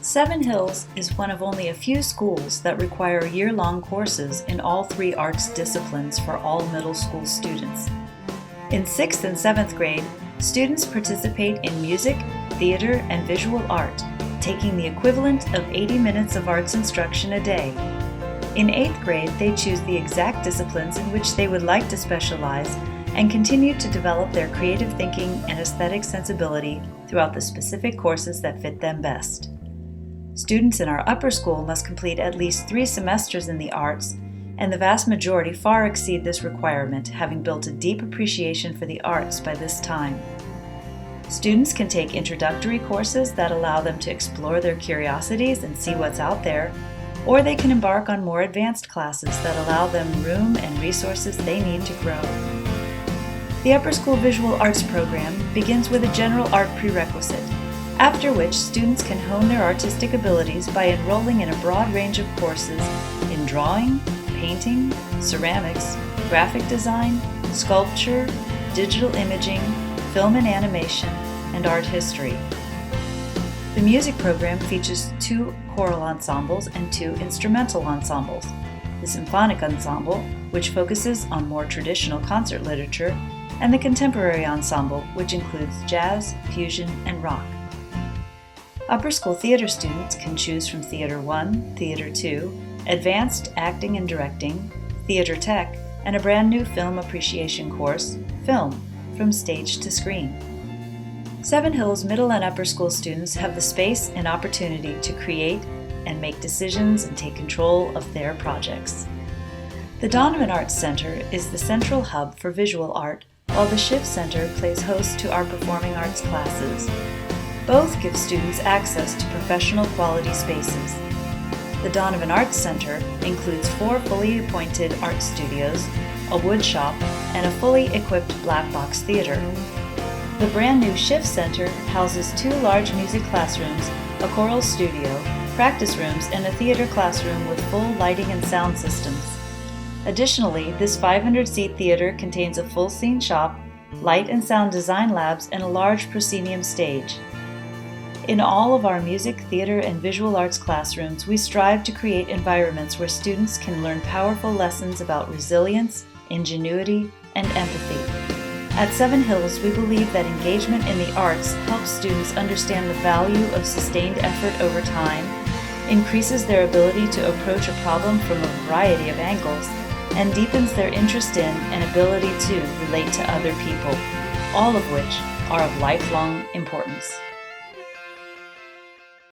Seven Hills is one of only a few schools that require year-long courses in all three arts disciplines for all middle school students. In 6th and 7th grade, students participate in music, theater, and visual art, taking the equivalent of 80 minutes of arts instruction a day. In 8th grade, they choose the exact disciplines in which they would like to specialize and continue to develop their creative thinking and aesthetic sensibility throughout the specific courses that fit them best. Students in our upper school must complete at least 3 semesters in the arts, and the vast majority far exceed this requirement, having built a deep appreciation for the arts by this time. Students can take introductory courses that allow them to explore their curiosities and see what's out there, or they can embark on more advanced classes that allow them room and resources they need to grow. The Upper School Visual Arts program begins with a general art prerequisite, after which students can hone their artistic abilities by enrolling in a broad range of courses in drawing, painting, ceramics, graphic design, sculpture, digital imaging, film and animation, and art history. The music program features 2 choral ensembles and 2 instrumental ensembles. The symphonic ensemble, which focuses on more traditional concert literature, and the contemporary ensemble, which includes jazz, fusion, and rock. Upper school theater students can choose from Theater 1, Theater 2, Advanced Acting and Directing, Theater Tech, and a brand new film appreciation course, Film, from Stage to Screen. Seven Hills middle and upper school students have the space and opportunity to create and make decisions and take control of their projects. The Donovan Arts Center is the central hub for visual art, while the Schiff Center plays host to our performing arts classes. Both give students access to professional quality spaces. The Donovan Arts Center includes 4 fully appointed art studios, a wood shop, and a fully equipped black box theater. The brand new Schiff Center houses 2 large music classrooms, a choral studio, practice rooms, and a theater classroom with full lighting and sound systems. Additionally, this 500-seat theater contains a full scene shop, light and sound design labs, and a large proscenium stage. In all of our music, theater, and visual arts classrooms, we strive to create environments where students can learn powerful lessons about resilience, ingenuity, and empathy. At Seven Hills, we believe that engagement in the arts helps students understand the value of sustained effort over time, increases their ability to approach a problem from a variety of angles, and deepens their interest in and ability to relate to other people, all of which are of lifelong importance.